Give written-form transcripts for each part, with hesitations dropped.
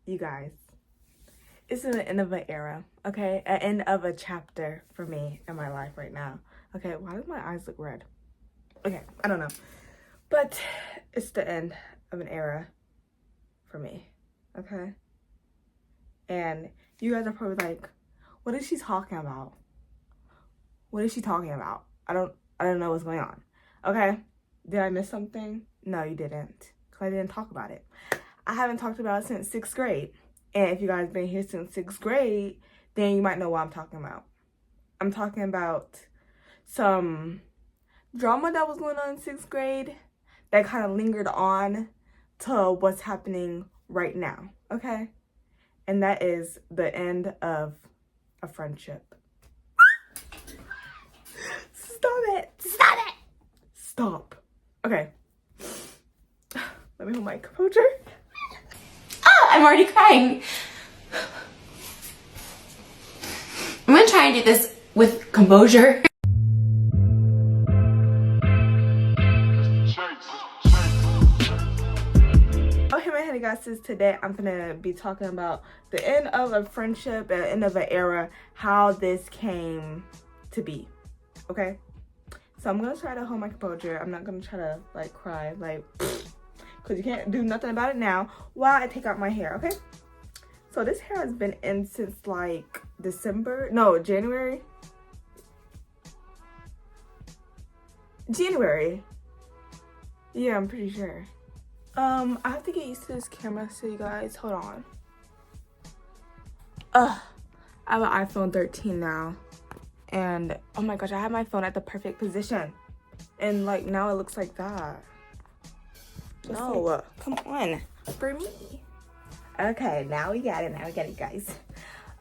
You guys, it's the end of an era, okay? An end of a chapter for me in my life right now. Okay, why do my eyes look red? Okay, I don't know. But it's the end of an era for me, okay? And you guys are probably like, what is she talking about? What is she talking about? I don't know what's going on. Okay? Did I miss something? No, you didn't. Because I didn't talk about it. I haven't talked about it since 6th grade. And if you guys been here since 6th grade, then you might know what I'm talking about. I'm talking about some drama that was going on in 6th grade that kind of lingered on to what's happening right now. Okay? And that is the end of a friendship. Stop it! Stop it! Stop. Okay. Let me hold my composure. Oh, I'm already crying. I'm gonna try and do this with composure. Okay, my honey guys, today I'm gonna be talking about the end of a friendship and the end of an era, how this came to be. Okay? So I'm gonna try to hold my composure. I'm not gonna try to like cry, like, because you can't do nothing about it now while I take out my hair, okay? So this hair has been in since like January. Yeah, I'm pretty sure. I have to get used to this camera, so you guys, hold on. I have an iPhone 13 now. And oh my gosh, I have my phone at the perfect position. And like now it looks like that. No, come on. For me. Okay, now we got it, guys.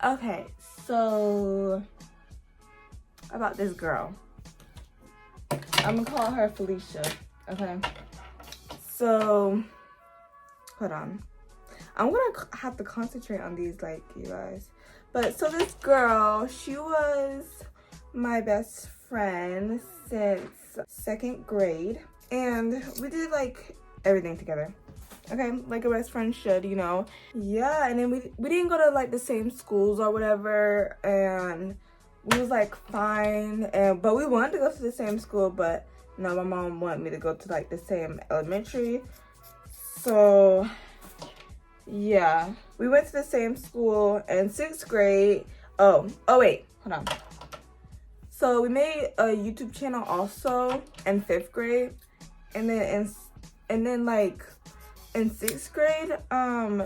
Okay, so about this girl. I'm gonna call her Felicia. Okay. So hold on. I'm gonna have to concentrate on these, like, you guys. But so this girl, she was my best friend since 2nd grade, and we did like everything together, okay, like a best friend should, you know. Yeah, and then we didn't go to like the same schools or whatever, and we was like fine, but we wanted to go to the same school, but no, my mom wanted me to go to like the same elementary. So yeah, we went to the same school in 6th grade. Oh wait, hold on. So we made a YouTube channel also in 5th grade, and then like in 6th grade,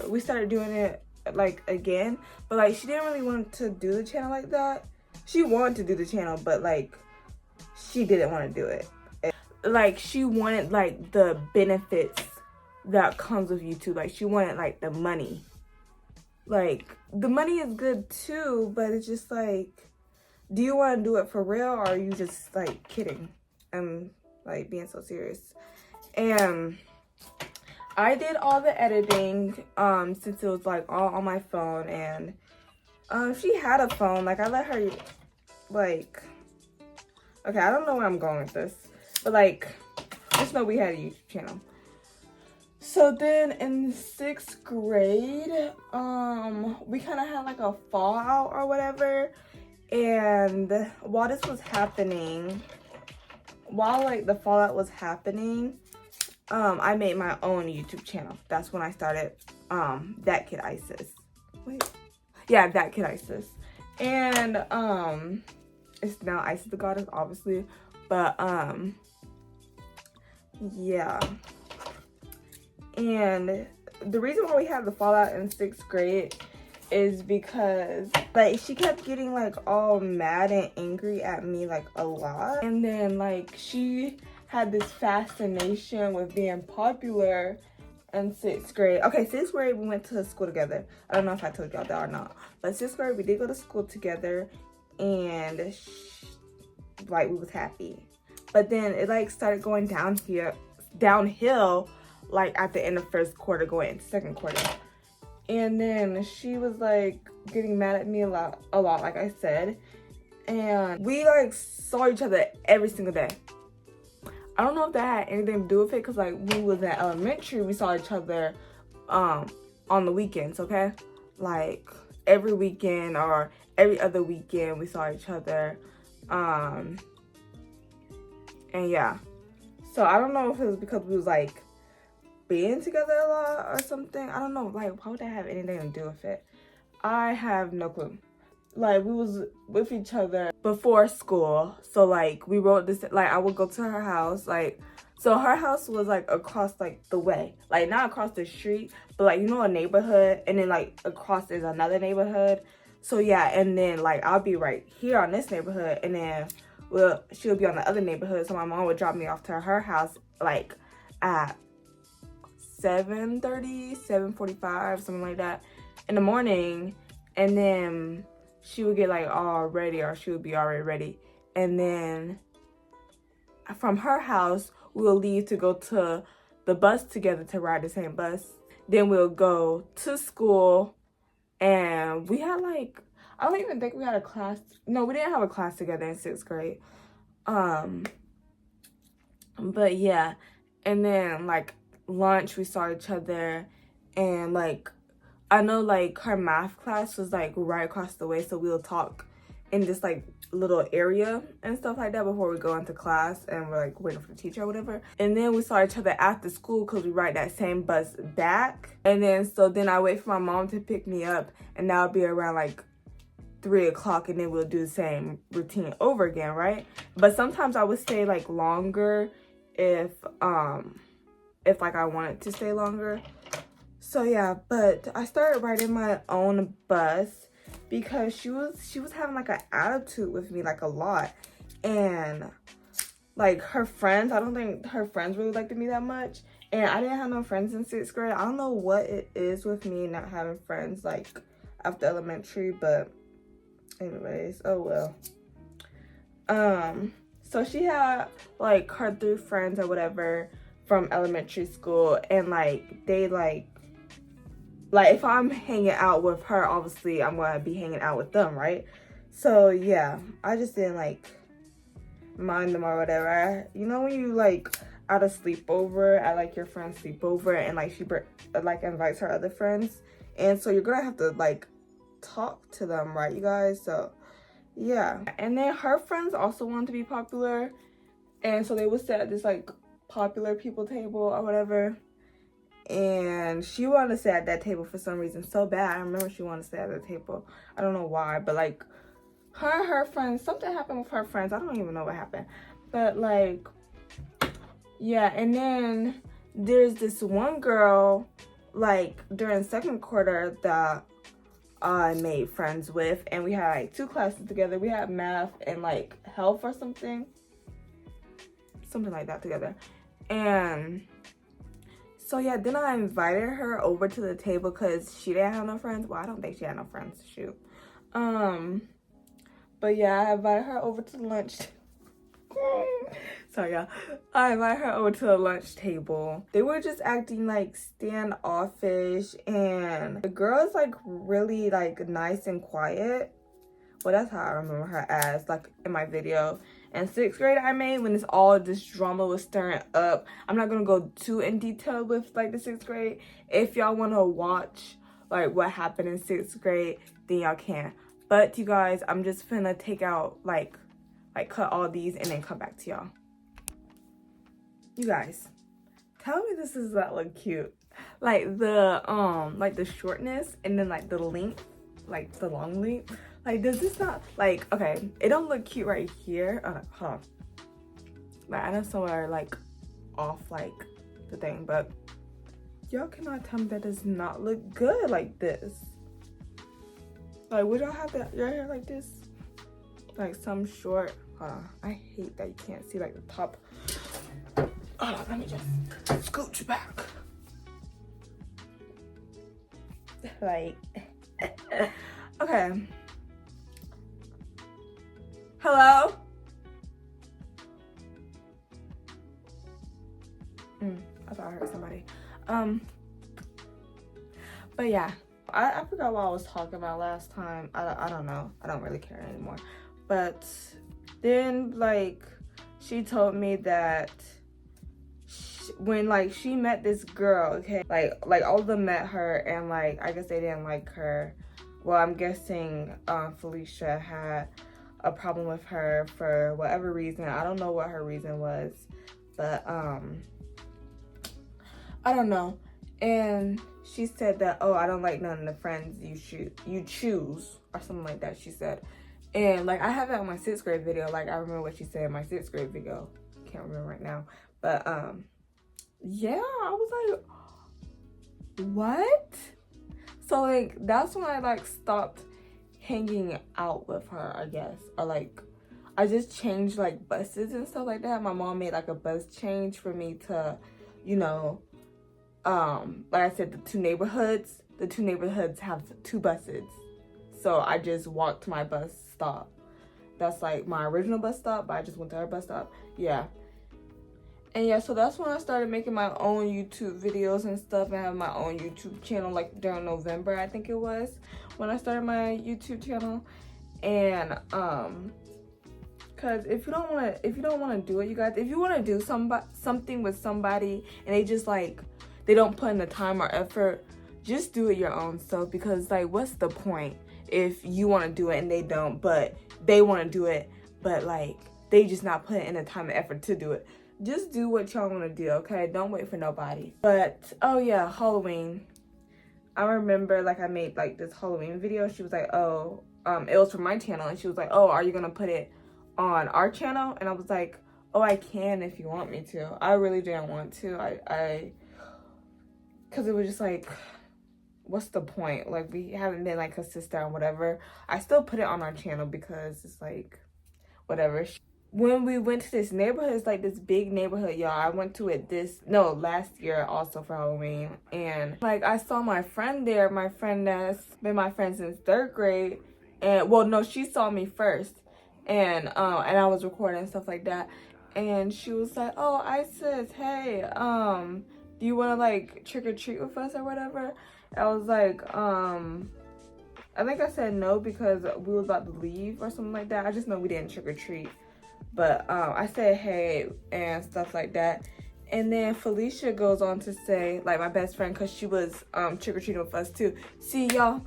we started doing it like again, but like she didn't really want to do the channel like that. She wanted to do the channel, but like she didn't want to do it. Like she wanted like the benefits that comes with YouTube. Like she wanted like the money. Like the money is good too, but it's just like, do you want to do it for real, or are you just like kidding? I'm like being so serious. And I did all the editing since it was like all on my phone, and she had a phone. Like I let her, like, okay, I don't know where I'm going with this, but like just know we had a YouTube channel. So then in 6th grade, we kind of had like a fallout or whatever. And while this was happening, while like the fallout was happening, I made my own YouTube channel. That's when I started That Kid Isis. Wait. Yeah, That Kid Isis. And it's now Isis the Goddess, obviously. But yeah. And the reason why we had the fallout in 6th grade is because like she kept getting like all mad and angry at me like a lot, and then like she had this fascination with being popular in 6th grade. Okay, 6th grade we went to school together. I don't know if I told y'all that or not, but 6th grade we did go to school together, and like we was happy. But then it like started going downhill like at the end of 1st quarter going into 2nd quarter. And then she was like getting mad at me a lot, like I said. And we like saw each other every single day. I don't know if that had anything to do with it, because like when we was in elementary, we saw each other on the weekends, okay? Like every weekend or every other weekend we saw each other. And yeah. So I don't know if it was because we was like being together a lot or something. I don't know. Like, why would that have anything to do with it? I have no clue. Like, we was with each other before school. So like we rode this, like I would go to her house, like, so her house was like across like the way, like not across the street, but like, you know, a neighborhood, and then like across is another neighborhood. So yeah, and then like I'll be right here on this neighborhood, and then she'll be on the other neighborhood. So my mom would drop me off to her house like at 7:30, 7:45, something like that in the morning, and then she would get like all ready, or she would be already ready, and then from her house we'll leave to go to the bus together, to ride the same bus. Then we'll go to school, and we had like, I don't even think we had a class. No, we didn't have a class together in 6th grade. But yeah, and then like lunch we saw each other, and like I know like her math class was like right across the way, so we'll talk in this like little area and stuff like that before we go into class, and we're like waiting for the teacher or whatever. And then we saw each other after school because we ride that same bus back. And then so then I wait for my mom to pick me up, and that'll be around like 3 o'clock, and then we'll do the same routine over again, right? But sometimes I would stay like longer if like I wanted to stay longer. So yeah, but I started riding my own bus because she was having like an attitude with me, like a lot. And like her friends, I don't think her friends really liked me that much. And I didn't have no friends in 6th grade. I don't know what it is with me not having friends like after elementary, but anyways, oh well. So she had like her 3 friends or whatever from elementary school, and like they like if I'm hanging out with her, obviously I'm gonna be hanging out with them, right? So yeah, I just didn't like mind them or whatever. You know when you like at a sleepover, at like your friend's sleepover, and like she like invites her other friends, and so you're gonna have to like talk to them, right, you guys? So yeah. And then her friends also wanted to be popular, and so they would sit at this like popular people table or whatever, and she wanted to sit at that table for some reason so bad. I remember she wanted to sit at the table. I don't know why, but like her friends, something happened with her friends. I don't even know what happened, but like yeah. And then there's this one girl like during 2nd quarter that I made friends with, and we had like 2 classes together. We had math and like health or something like that together. And so yeah, then I invited her over to the table because she didn't have no friends. Well, I don't think she had no friends, shoot. But yeah, I invited her over to the lunch. Sorry, y'all. I invited her over to the lunch table. They were just acting like standoffish, and the girl is like really like nice and quiet. Well, that's how I remember her as, like in my video in 6th grade I made, when all this drama was stirring up. I'm not gonna go too in detail with like the 6th grade. If y'all want to watch like what happened in 6th grade, then y'all can. But you guys, I'm just finna take out like cut all these and then come back to y'all. You guys, tell me this does not look cute. Like the shortness, and then like the length, like the long length. Like, does this not, like, okay, it don't look cute right here. Hold on. Like, I know somewhere like off like the thing, but y'all cannot tell me that does not look good like this. Like, would y'all have that your hair like this? Like some short, hold on. I hate that you can't see like the top. Hold on, let me just scooch back. Like, okay. Hello? I thought I heard somebody. But yeah, I forgot what I was talking about last time. I don't know. I don't really care anymore. But then like she told me that when like she met this girl, okay, like all of them met her, and like I guess they didn't like her. Well, I'm guessing Felicia had a problem with her for whatever reason. I don't know what her reason was, but I don't know. And she said that, oh, I don't like none of the friends you choose or something like that, she said. And like I have it on my 6th grade video. Like I remember what she said in my 6th grade video. Can't remember right now, but yeah, I was like, what? So like that's when I like stopped hanging out with her, I guess. Or like I just changed like buses and stuff like that. My mom made like a bus change for me to, you know, like I said, the two neighborhoods have 2 buses. So I just walked to my bus stop. That's like my original bus stop, but I just went to her bus stop. Yeah. And yeah, so that's when I started making my own YouTube videos and stuff, and I have my own YouTube channel like during November, I think it was, when I started my YouTube channel. And cause if you don't wanna do it, you guys, if you wanna do something with somebody and they just like they don't put in the time or effort, just do it your own self. Because like what's the point if you want to do it and they don't, but they want to do it, but like they just not putting in the time and effort to do it. Just do what y'all want to do, okay? Don't wait for nobody. But oh yeah, Halloween, I remember like I made like this Halloween video. She was like, oh, it was from my channel, and she was like, oh, are you gonna put it on our channel? And I was like, oh, I can if you want me to. I really didn't want to. I because it was just like, what's the point? Like we haven't been like consistent or whatever. I still put it on our channel because it's like whatever. When we went to this neighborhood, it's like this big neighborhood, y'all. I went to it last year also for Halloween. And like I saw my friend there, my friend that's been my friend since 3rd grade. And well, no, she saw me first. And I was recording and stuff like that. And she was like, oh, Isis, hey, do you want to like trick or treat with us or whatever? I was like, I think I said no because we was about to leave or something like that. I just know we didn't trick or treat. But I said hey and stuff like that. And then Felicia goes on to say, like my best friend, because she was trick or treating with us too. See, y'all,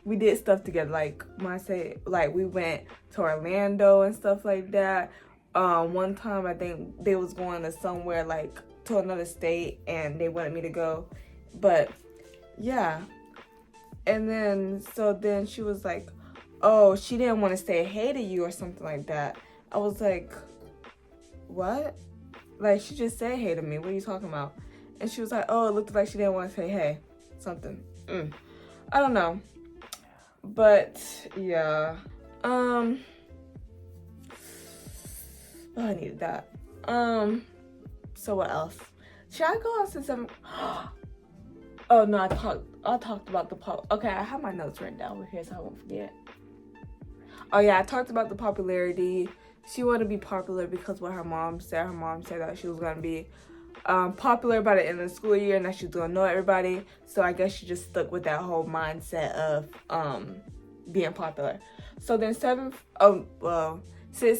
we did stuff together. Like when I say, like we went to Orlando and stuff like that. One time I think they was going to somewhere like to another state and they wanted me to go. But yeah. And then so then she was like, oh, she didn't want to say hey to you or something like that. I was like, what? Like she just said hey to me. What are you talking about? And she was like, oh, it looked like she didn't want to say hey. Something. I don't know. But yeah. Oh, I needed that. So what else? Should I go on to some? Oh no, I talked about the okay, I have my notes written down over here so I won't forget. Oh yeah, I talked about the popularity. She wanted to be popular because what her mom said. Her mom said that she was gonna be popular by the end of the school year and that she was gonna know everybody. So I guess she just stuck with that whole mindset of being popular. So then 6th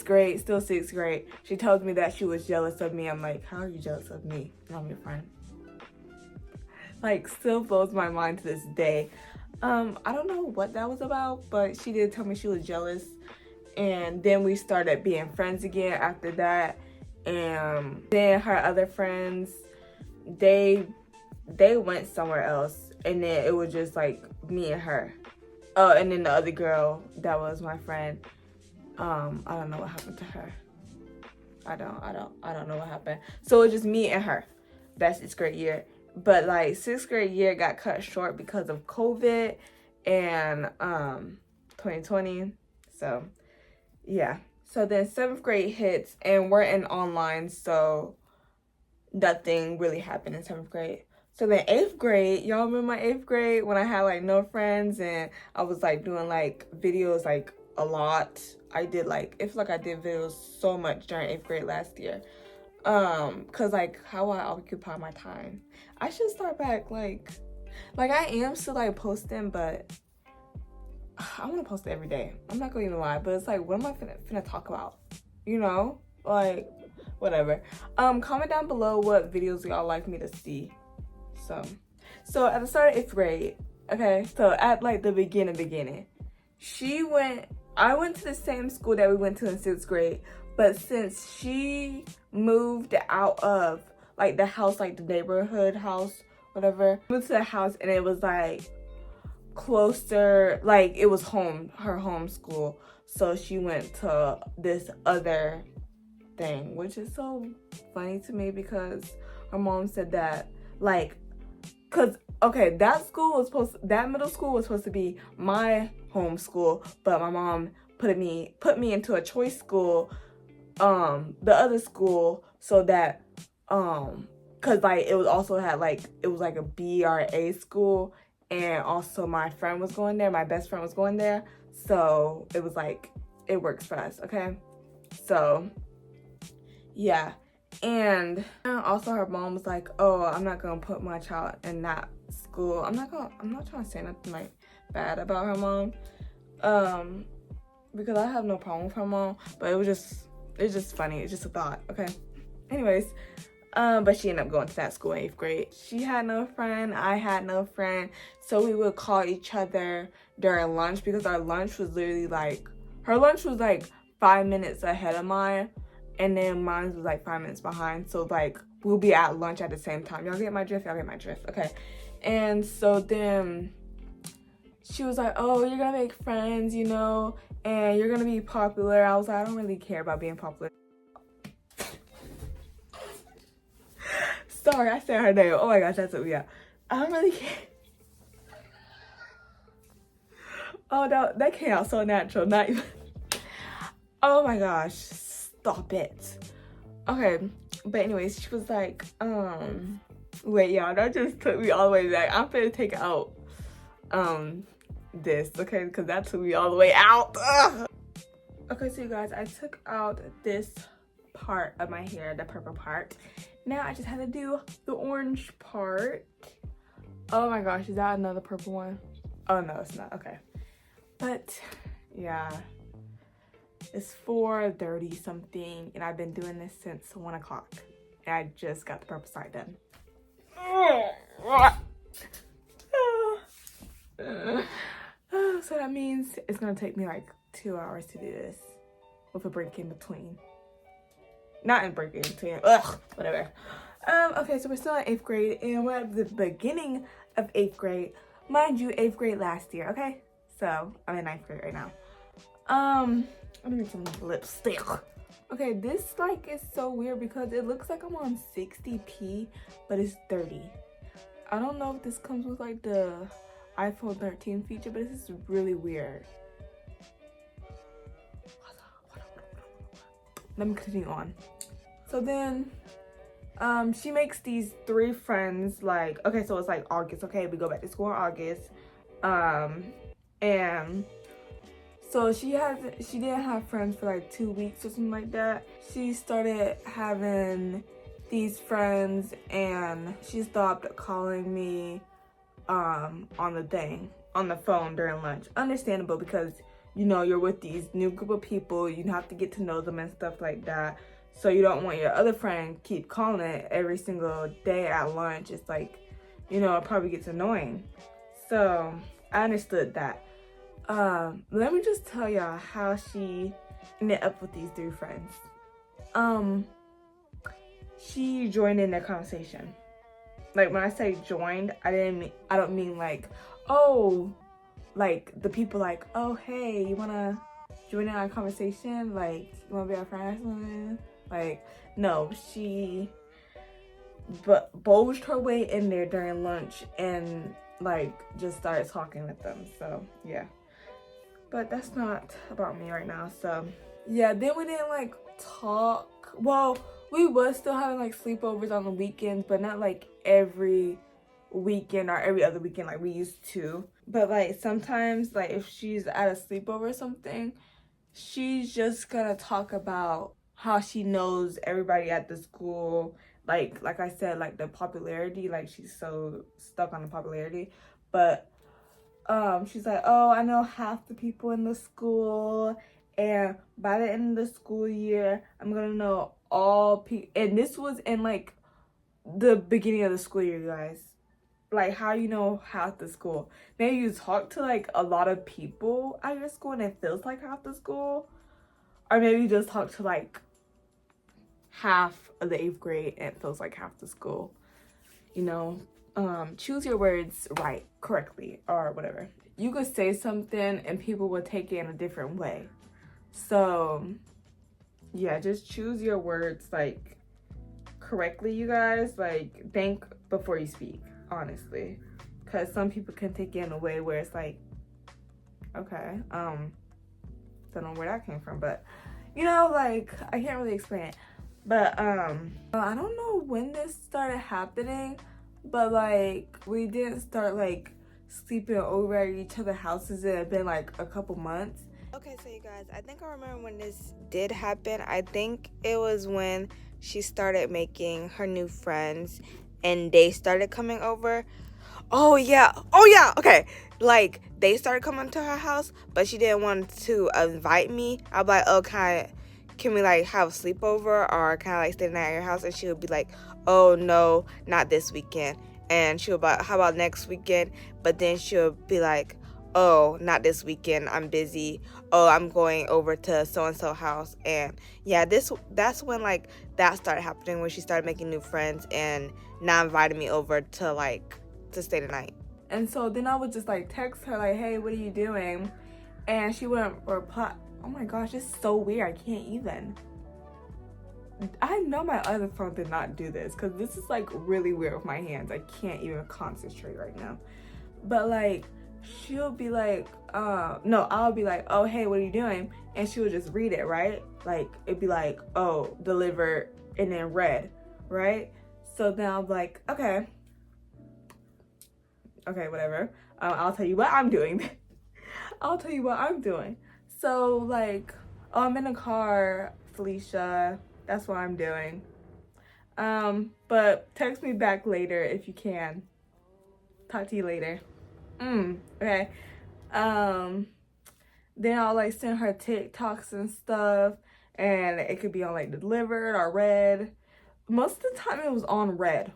grade, still 6th grade, she tells me that she was jealous of me. I'm like, how are you jealous of me? I'm your friend. Like, still blows my mind to this day. I don't know what that was about, but she did tell me she was jealous. And then we started being friends again after that. And then her other friends, they went somewhere else. And then it was just like me and her. Oh, and then the other girl that was my friend, I don't know what happened to her. I don't know what happened. So it was just me and her. That's 6th grade year. But like 6th grade year got cut short because of COVID and 2020. So yeah. So then 7th grade hits and we're in online, so nothing really happened in 7th grade. So then 8th grade, y'all remember my 8th grade when I had like no friends and I was like doing like videos like a lot. I did like, it felt like I did videos so much during 8th grade last year. Cause like how I occupy my time. I should start back like I am still like posting, but I want to post every day. I'm not gonna even lie, but it's like, what am I finna talk about? You know, like Whatever. Comment down below what videos y'all like me to see. So at the start of 8th grade, okay, so at like the beginning, I went to the same school that we went to in 6th grade, but since she moved out of like the house, like the neighborhood house, whatever, moved to the house, and it was like closer, like it was her home school, so she went to this other thing, which is so funny to me because her mom said that, like, because okay, that middle school was supposed to be my home school, but my mom put me into a choice school, the other school, so that because like it was also had like, it was like a B or A school, and also my friend was going there, my best friend was going there, so it was like, it works for us, okay? So yeah. And also her mom was like, oh, I'm not gonna put my child in that school. I'm not trying to say nothing like bad about her mom, because I have no problem with her mom, but it's just funny. It's just a thought, okay? Anyways, but she ended up going to that school in 8th grade. She had no friend, I had no friend, so we would call each other during lunch, because our lunch was literally like, her lunch was like 5 minutes ahead of mine, and then mine was like 5 minutes behind, so like we'll be at lunch at the same time. Y'all get my drift? Y'all get my drift, okay? And so then she was like, oh, you're gonna make friends, you know, and you're gonna be popular. I was like, I don't really care about being popular. Sorry, I said her name. Oh my gosh, that's what we got. I don't really care. Oh no, that came out so natural. Not even. Oh my gosh, stop it. Okay, but anyways, she was like, wait, y'all, that just took me all the way back. I'm gonna take out this, okay, because that took me all the way out. Ugh. Okay, so you guys, I took out this part of my hair, the purple part. Now I just have to do the orange part. Oh my gosh, is that another purple one? Oh no, it's not. Okay, but yeah, it's 4:30 something, and I've been doing this since 1 o'clock, and I just got the purple side done. So that means it's gonna take me like 2 hours to do this, with a break in between. Not in break in between. Ugh, whatever. Okay, so we're still in 8th grade, and we're at the beginning of 8th grade. Mind you, 8th grade last year, okay? So I'm in 9th grade right now. I'm gonna need some lipstick. Okay, this like is so weird because it looks like I'm on 60p, but it's 30. I don't know if this comes with like the iPhone 13 feature, but this is really weird. Let me continue on. So then she makes these 3 friends, like, okay, so it's like August, okay, we go back to school in August, and so she didn't have friends for like 2 weeks or something like that. She started having these friends, and she stopped calling me on the phone during lunch. Understandable, because you know, you're with these new group of people, you have to get to know them and stuff like that. So you don't want your other friend keep calling it every single day at lunch. It's like, you know, it probably gets annoying. So I understood that. Let me just tell y'all how she ended up with these 3 friends. She joined in their conversation. Like, when I say joined, I don't mean like, oh, like the people like, oh, hey, you wanna join in our conversation? Like, you wanna be our friend or something? Like, no, she bulged her way in there during lunch and like just started talking with them. So yeah, but that's not about me right now. So yeah, then we didn't like talk. Well, we was still having like sleepovers on the weekends, but not like every weekend or every other weekend like we used to. But like sometimes, like if she's at a sleepover or something, she's just gonna talk about how she knows everybody at the school. Like I said, like the popularity, like she's so stuck on the popularity. But she's like, oh, I know half the people in the school, and by the end of the school year, I'm gonna know and this was in like the beginning of the school year, you guys. Like, how you know half the school? Maybe you talk to like a lot of people at your school and it feels like half the school, or maybe you just talk to like half of the 8th grade and it feels like half the school. You know, choose your words right, correctly, or whatever. You could say something and people will take it in a different way. So yeah, just choose your words like correctly, you guys. Like, think before you speak, honestly, because some people can take it in a way where it's like, okay, don't know where that came from, but you know, like, I can't really explain it. But I don't know when this started happening, but like, we didn't start like sleeping over at each other's houses. It had been like a couple months. Okay, so you guys, I think I remember when this did happen. I think it was when she started making her new friends and they started coming over. Oh yeah, okay. Like, they started coming to her house, but she didn't want to invite me. I'll be like, oh, can we like have a sleepover, or can I like stay the night at your house? And she would be like, oh no, not this weekend. And she would be like, how about next weekend? But then she would be like, oh, not this weekend, I'm busy. Oh, I'm going over to so-and-so house. And yeah, that's when like that started happening, when she started making new friends and not inviting me over to stay the night. And so then I would just like text her like, hey, what are you doing? And she wouldn't reply. Oh my gosh, it's so weird. I can't even. I know my other phone did not do this, because this is like really weird with my hands. I can't even concentrate right now. But like, she'll be like, no, I'll be like, oh, hey, what are you doing? And she would just read it, right? Like, it'd be like, oh, delivered, and then read, right? So then I'll be like, okay, whatever. I'll tell you what I'm doing. I'll tell you what I'm doing. So like, oh, I'm in the car, Felicia. That's what I'm doing. But text me back later if you can. Talk to you later. Okay. Then I'll like send her TikToks and stuff, and it could be on like delivered or read. Most of the time it was on read.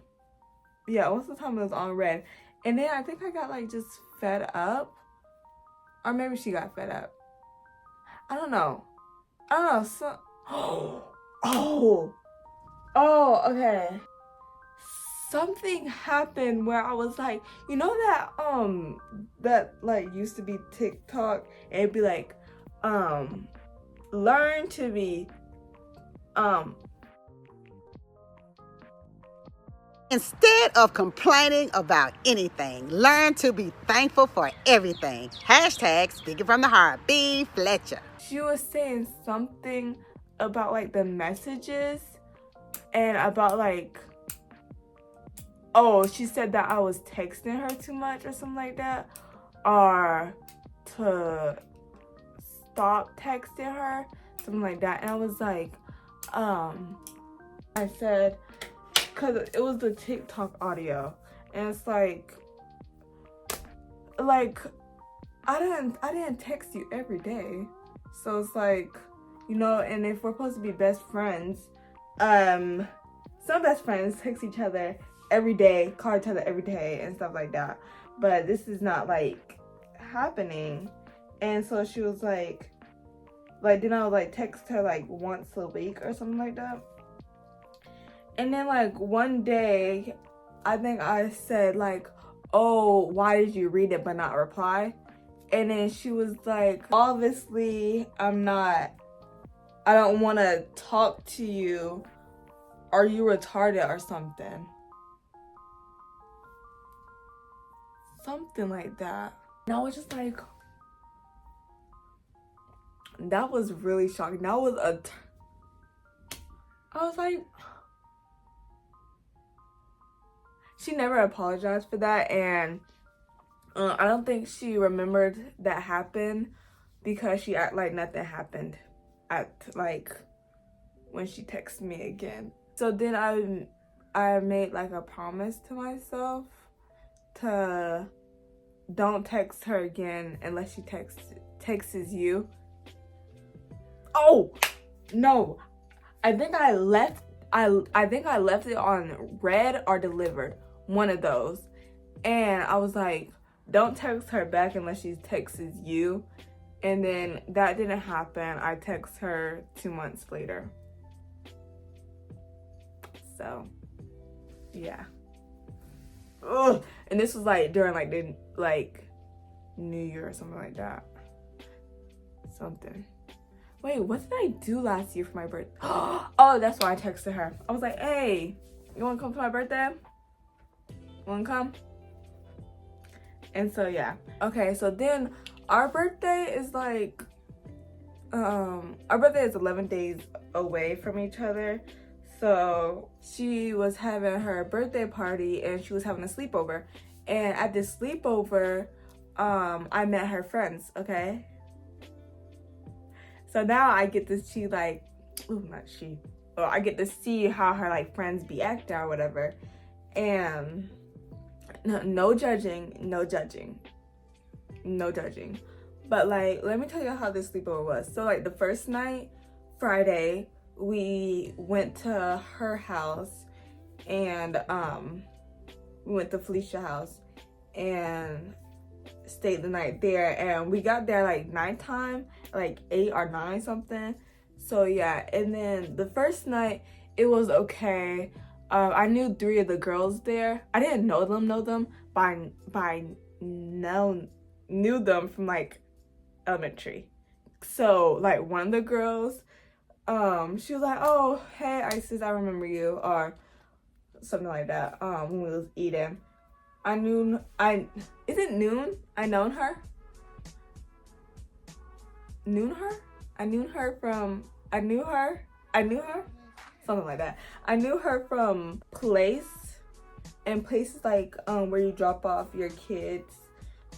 Yeah, most of the time it was on read. And then I think I got like just fed up, or maybe she got fed up. I don't know. So okay. Something happened where I was like, you know that like used to be TikTok, and it'd be like, learn to be Instead of complaining about anything, learn to be thankful for everything. Hashtag speaking from the heart, B. Fletcher. She was saying something about like the messages, and about like, oh, she said that I was texting her too much or something like that, or to stop texting her, something like that. And I was like, I said, because it was the TikTok audio, and it's like I didn't text you every day, so it's like, you know, and if we're supposed to be best friends, some best friends text each other every day, call each other every day and stuff like that, but this is not like happening. And so she was like then I would like text her like once a week or something like that. And then like one day, I think I said like, oh, why did you read it but not reply? And then she was like, obviously I don't want to talk to you. Are you retarded or something? Something like that. And I was just like, that was really shocking. That was I was like, she never apologized for that, and I don't think she remembered that happened, because she act like nothing happened at like when she texted me again. So then I made like a promise to myself to don't text her again unless she texts you. Oh no, I think I left it on read or delivered, one of those. And I was like, don't text her back unless she texts you. And then that didn't happen. I text her 2 months later. So, yeah. Ugh. And this was like during like the New Year or something like that. Something. Wait, what did I do last year for my birthday? Oh, that's why I texted her. I was like, hey, you wanna come to my birthday? Wanna come? And so yeah. Okay, so then our birthday is like our birthday is 11 days away from each other. So she was having her birthday party and she was having a sleepover. And at this sleepover, I met her friends, okay? So now I get to see like, I get to see how her like friends be acting or whatever. And no judging. But like, let me tell you how this sleepover was. So like the first night, Friday, we went to her house and we went to Felicia's house and stayed the night there. And we got there like nighttime, like 8 or 9 something. So yeah, and then the first night it was okay. I knew 3 of the girls there. I didn't know them, but I knew them from like elementary. So like one of the girls, she was like, oh hey Isis, I remember you, or something like that. When we was eating, I knew her, something like that. I knew her from places like where you drop off your kids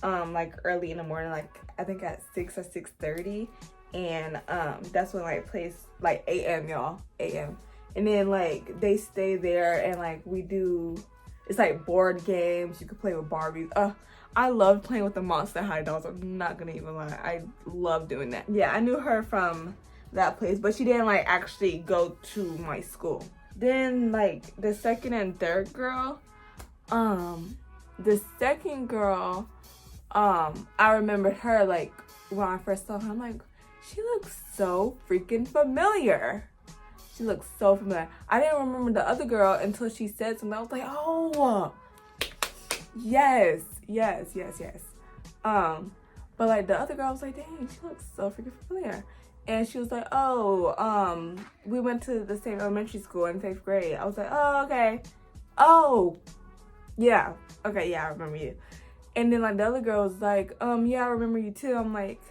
like early in the morning, like I think at 6 or 6:30, and that's when like place like a.m. and then like they stay there and like we do, it's like board games, you can play with Barbies. I love playing with the Monster High dolls, I'm not gonna even lie, I love doing that. Yeah, I knew her from that place, but she didn't like actually go to my school. Then like the second and third girl, the second girl, I remembered her like when I first saw her. I'm like, she looks so freaking familiar. She looks so familiar. I didn't remember the other girl until she said something. I was like, oh, yes. But like the other girl, I was like, dang, she looks so freaking familiar. And she was like, oh, we went to the same elementary school in 5th grade. I was like, oh, okay. Oh, yeah. Okay, yeah, I remember you. And then like the other girl was like, yeah, I remember you too. I'm like,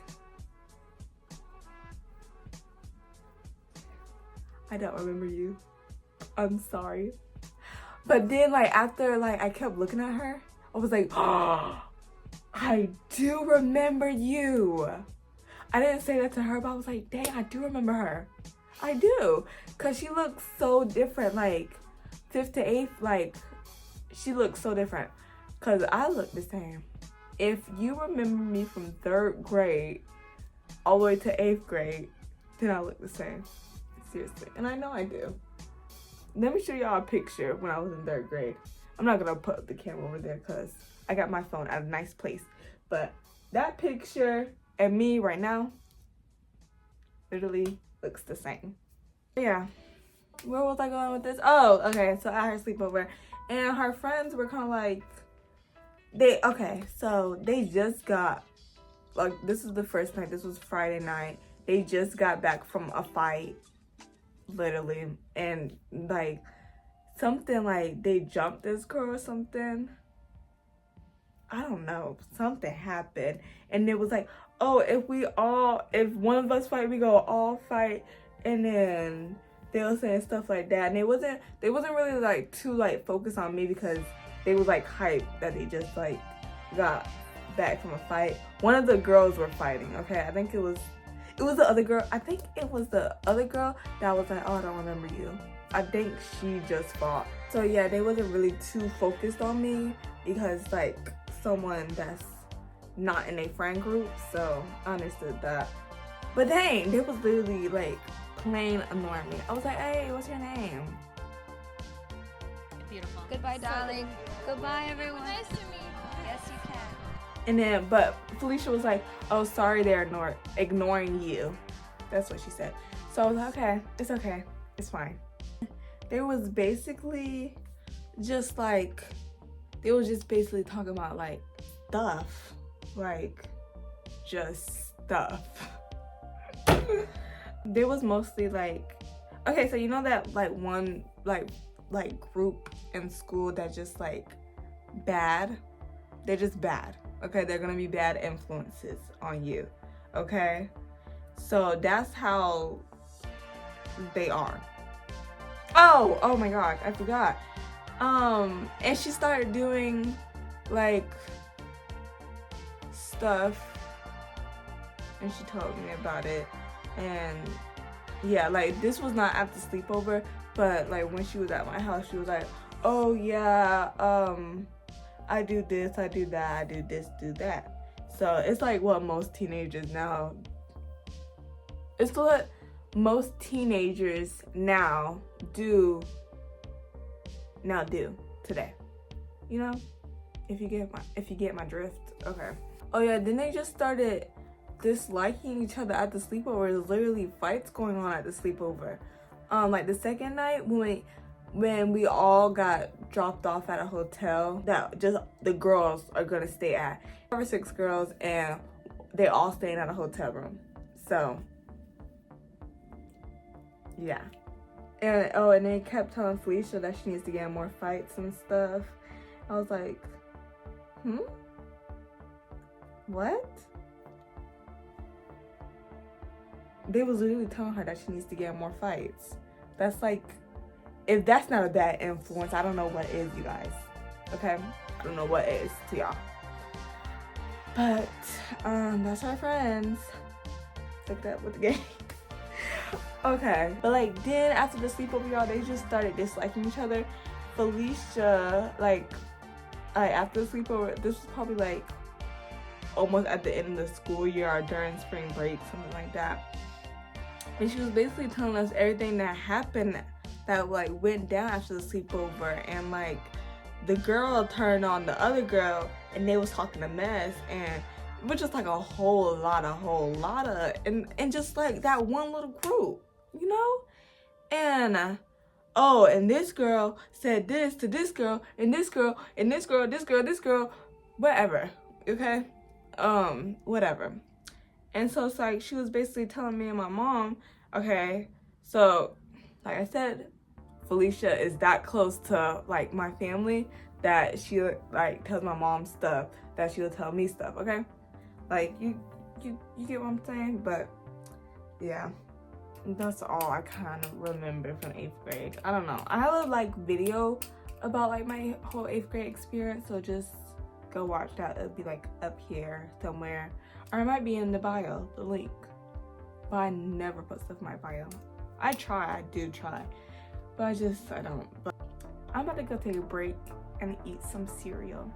I don't remember you. I'm sorry. But then like after like I kept looking at her, I was like, oh, I do remember you. I didn't say that to her, but I was like, dang, I do remember her. I do. Because she looks so different. Like, 5th to 8th, like, she looks so different. Because I look the same. If you remember me from 3rd grade all the way to 8th grade, then I look the same. Seriously. And I know I do. Let me show y'all a picture when I was in 3rd grade. I'm not going to put the camera over there because I got my phone at a nice place. But that picture and me right now literally looks the same. Yeah, where was I going with this? Oh, okay, so at her sleepover, and her friends were kind of like, so they just got, like, this is the first night, this was Friday night, they just got back from a fight, literally, and like something like they jumped this girl or something. I don't know, something happened, and it was like, oh, if one of us fight, we go all fight. And then they were saying stuff like that, and they wasn't really like too like focused on me because they was like hyped that they just like got back from a fight. One of the girls were fighting, okay? I think it was the other girl. I think it was the other girl that was like, oh, I don't remember you. I think she just fought. So yeah, they wasn't really too focused on me because like someone that's not in a friend group, so I understood that. But dang, they was literally like plain ignoring me. I was like, hey, what's your name? Beautiful. Goodbye, darling. Goodbye, everyone. Nice to meet you. Yes, you can. And then, but Felicia was like, oh, sorry, they're ignoring you. That's what she said. So I was like, okay, it's fine. They was basically just like, they was just basically talking about like stuff, like just stuff. There was mostly like, okay, so you know that like one like group in school that just like bad? They're just bad, okay? They're gonna be bad influences on you, okay? So that's how they are. Oh my gosh, I forgot. And she started doing like stuff, and she told me about it. And yeah, like this was not at the sleepover, but like when she was at my house, she was like, oh yeah, I do this, I do that, I do this, do that. So it's like what most teenagers now, it's what most teenagers now do today. You know, if you get my drift. Okay. Oh yeah, then they just started disliking each other at the sleepover. There's literally fights going on at the sleepover. Like the second night when we all got dropped off at a hotel that just the girls are gonna stay at. 5 or 6 girls, and they all staying at a hotel room. So yeah. And and they kept telling Felicia that she needs to get in more fights and stuff. I was like, what? They was literally telling her that she needs to get in more fights. That's like, if that's not a bad influence, I don't know what is, you guys. Okay? I don't know what is to y'all. But that's our friends. Took that with the game. Okay. But like then after the sleepover, y'all, they just started disliking each other. Felicia, like after the sleepover, this was probably like almost at the end of the school year or during spring break, something like that. And she was basically telling us everything that happened that like went down after the sleepover, and like the girl turned on the other girl and they was talking a mess, and which just like a whole lot of and just like that one little group, you know? And and this girl said this to this girl, and this girl, and this girl, this girl, whatever, okay? Whatever. And so it's like she was basically telling me and my mom, okay, so like I said, Felicia is that close to like my family that she like tells my mom stuff that she'll tell me stuff, okay? Like you get what I'm saying? But yeah, that's all I kind of remember from 8th grade. I don't know. I have a like video about like my whole 8th grade experience, so just go watch that. It'll be like up here somewhere, or it might be in the bio, the link. But I never put stuff in my bio. I do try, but I don't. But I'm about to go take a break and eat some cereal.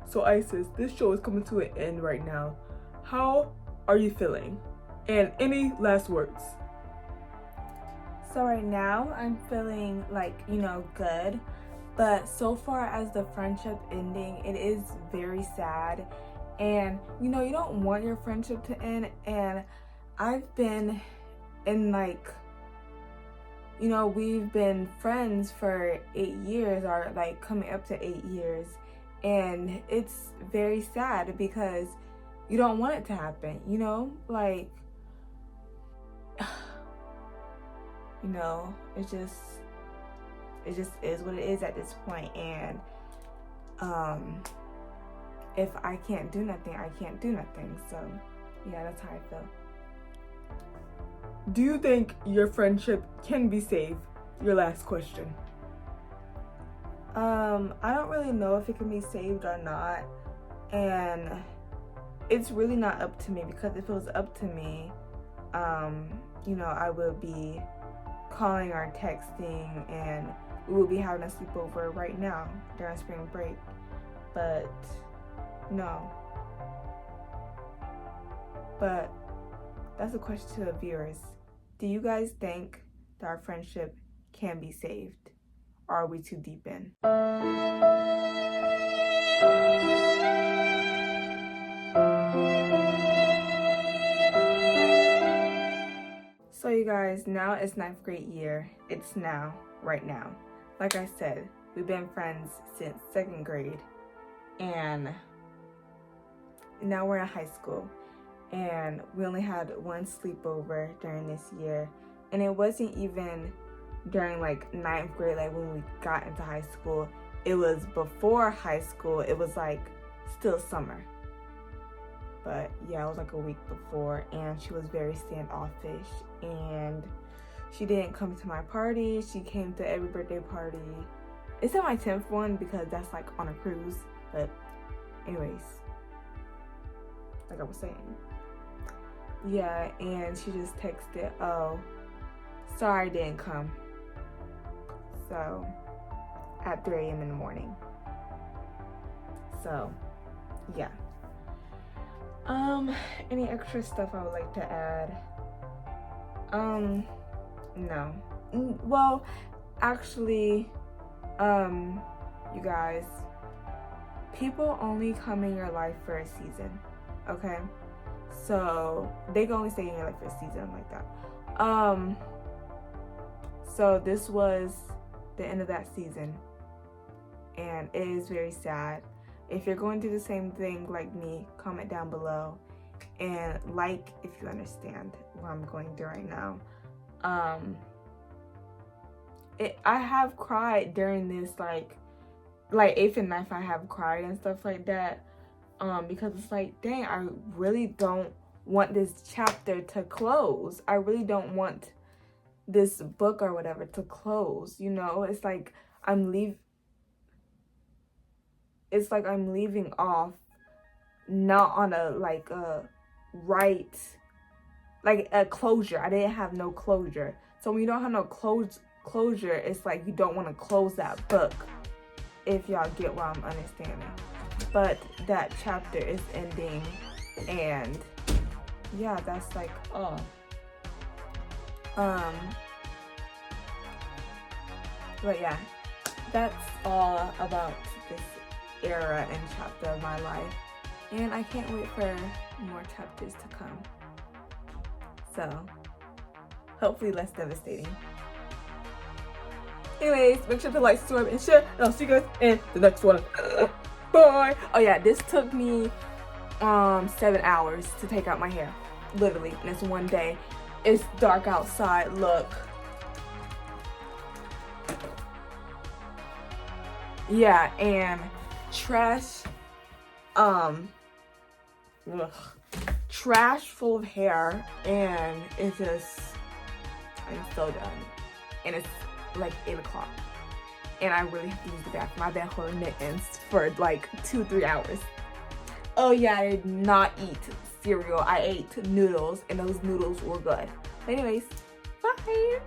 So Isis, this show is coming to an end right now. How are you feeling? And any last words? So right now I'm feeling like, you know, good. But so far as the friendship ending, it is very sad. And, you know, you don't want your friendship to end. And I've been in like, you know, we've been friends for 8 years, or like coming up to 8 years. And it's very sad because you don't want it to happen, you know? Like, you know, it just is what it is at this point. And if I can't do nothing, I can't do nothing. So yeah, that's how I feel. Do you think your friendship can be saved? Your last question. I don't really know if it can be saved or not, and it's really not up to me, because if it was up to me, you know, I would be calling or texting, and we will be having a sleepover right now during spring break. but no. But that's a question to the viewers. Do you guys think that our friendship can be saved? Or are we too deep in? So you guys, now it's 9th grade year. It's now, right now. Like I said, we've been friends since 2nd grade. And now we're in high school. And we only had one sleepover during this year. And it wasn't even during like 9th grade, like when we got into high school. It was before high school. It was like still summer. But yeah, it was like a week before, and she was very standoffish, and she didn't come to my party. She came to every birthday party. It's not my 10th one because that's like on a cruise. But anyways, like I was saying, yeah, and she just texted, oh, sorry I didn't come. So at 3 a.m. in the morning. So yeah. Any extra stuff I would like to add? No. Well, actually, you guys, people only come in your life for a season, okay? So they can only stay in your life for a season like that. So this was the end of that season, and it is very sad. If you're going through the same thing like me, comment down below and like if you understand what I'm going through right now. I have cried during this like 8th and 9th. I have cried and stuff like that because it's like, dang, I really don't want this chapter to close. I really don't want this book or whatever to close, you know? It's like I'm leaving off not on a a closure. I didn't have no closure. So when you don't have no closure, it's like you don't want to close that book, if y'all get what I'm understanding. But that chapter is ending, and yeah, that's like all. But yeah, that's all about this era and chapter of my life, and I can't wait for more chapters to come. So hopefully less devastating. Anyways, make sure to like, subscribe, and share, and I'll see you guys in the next one. Bye. Oh yeah, this took me 7 hours to take out my hair, literally, and it's one day. It's dark outside. Look. Yeah, and trash full of hair, and it's just, I'm so done. And it's like 8 o'clock, and I really have to use the bathroom. I've been holding mittens for like 2-3 hours. Oh yeah, I did not eat cereal. I ate noodles, and those noodles were good. Anyways, bye.